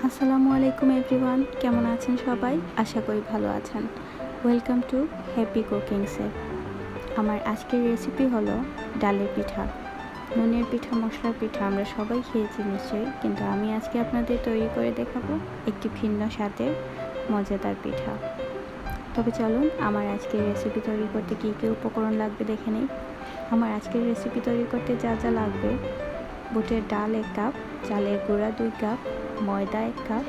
আসসালামু আলাইকুম এভরিওয়ান, কেমন আছেন সবাই? আশা করি ভালো আছেন। ওয়েলকাম টু হ্যাপি কুকিংসে। আমার আজকের রেসিপি হলো ডালের পিঠা। নুনের পিঠা, মশলার পিঠা আমরা সবাই খেয়েছি নিশ্চয়ই, কিন্তু আমি আজকে আপনাদের তৈরি করে দেখাবো একটি ভিন্ন স্বাদের মজাদার পিঠা। তবে চলুন আমার আজকের রেসিপি তৈরি করতে কী কী উপকরণ লাগবে দেখে নেই। আমার আজকের রেসিপি তৈরি করতে যা যা লাগবে: বুটের ডাল 1 কাপ, চালের গুঁড়া 2 কাপ, ময়দা 1 কাপ,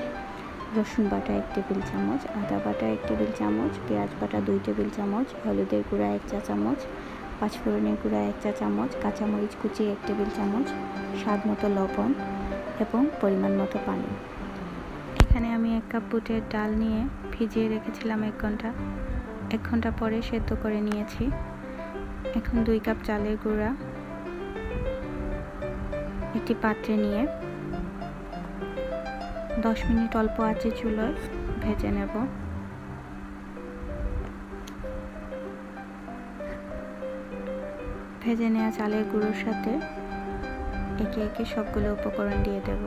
রসুন বাটা 1 টেবিল চামচ, আদা বাটা 1 টেবিল চামচ, পেঁয়াজ বাটা 2 টেবিল চামচ, হলুদের গুঁড়া 1 চা চামচ, পাঁচফোড়নের গুঁড়া 1 চা চামচ, কাঁচামরিচ কুচি 1 টেবিল চামচ, স্বাদ মতো লবণ এবং পরিমাণ মতো পানি। এখানে আমি 1 কাপ বুটের ডাল নিয়ে ভিজিয়ে রেখেছিলাম 1 ঘন্টা। 1 ঘন্টা পরে সেদ্ধ করে নিয়েছি। এখন 2 কাপ চালের গুঁড়া একটি পাত্রে নিয়ে 10 মিনিট অল্প আঁচে চুলায় ভেজে নেব। ভেজে নেওয়া চালের গুঁড়োর সাথে একে একে সবগুলো উপকরণ দিয়ে দেব।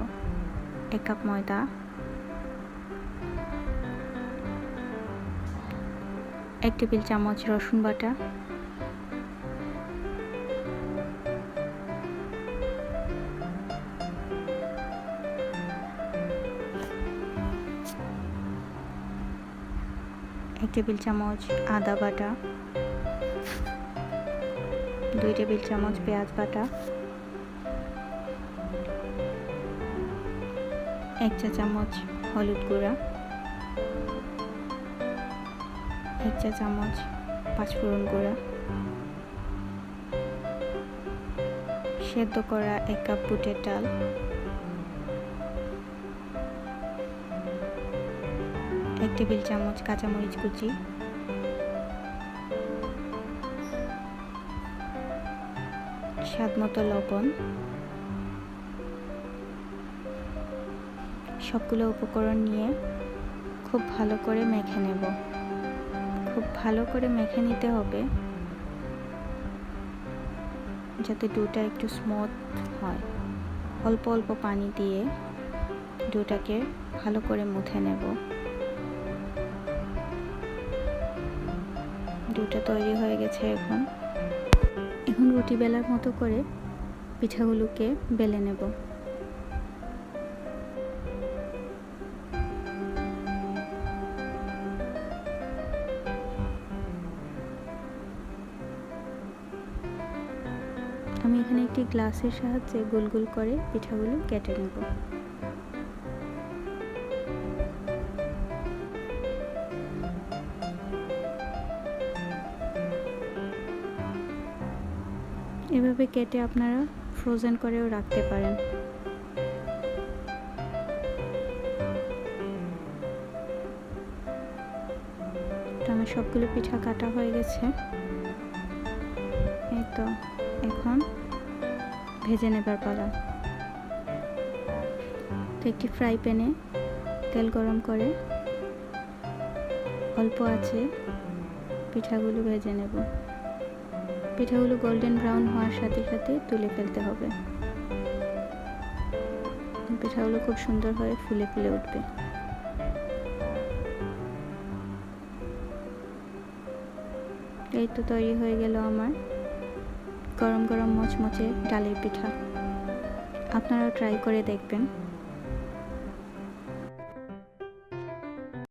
1 কাপ ময়দা, 1 টেবিল চামচ রসুন বাটা, 1 টেবিল চামচ আদা বাটা, 2 টেবিল চামচ পেঁয়াজ বাটা, 1 চা চামচ হলুদ গুঁড়া, 1 চা চামচ পাঁচফোড়ন গুঁড়া, সেদ্ধ করা 1 কাপ বুটের ডাল, 1 টেবিল চামচ কাঁচামরিচ কুচি, স্বাদ মতো লবণ। সবগুলো উপকরণ নিয়ে খুব ভালো করে মেখে নেব। খুব ভালো করে মেখে নিতে হবে যাতে ডোটা একটু স্মুথ হয়। অল্প অল্প পানি দিয়ে ডোটাকে ভালো করে মুথে নেব। ডোটা তৈরি হয়ে গেছে। এখন রুটি বেলার মতো করে পিঠাগুলোকে বেলে নেব। আমি এখানে একটি গ্লাসের সাহায্যে গোল গোল করে পিঠাগুলো কেটে নেব। এভাবে কেটে আপনারা ফ্রোজেন করেও রাখতে পারেন। তো আমার সবগুলো পিঠা কাটা হয়ে গেছে। এই তো এখন ভেজে নেবার পালা। তো একটি ফ্রাই প্যানে তেল গরম করে অল্প আঁচে পিঠাগুলো ভেজে নেব। পিঠাগুলো গোল্ডেন ব্রাউন হওয়ার সাথে সাথে তুলে ফেলতে হবে। পিঠাগুলো খুব সুন্দর হয়ে ফুলে ফুলে উঠবে। এই তো তৈরি হয়ে গেল আমার গরম গরম মচমচে ডালের পিঠা। আপনারাও ট্রাই করে দেখবেন।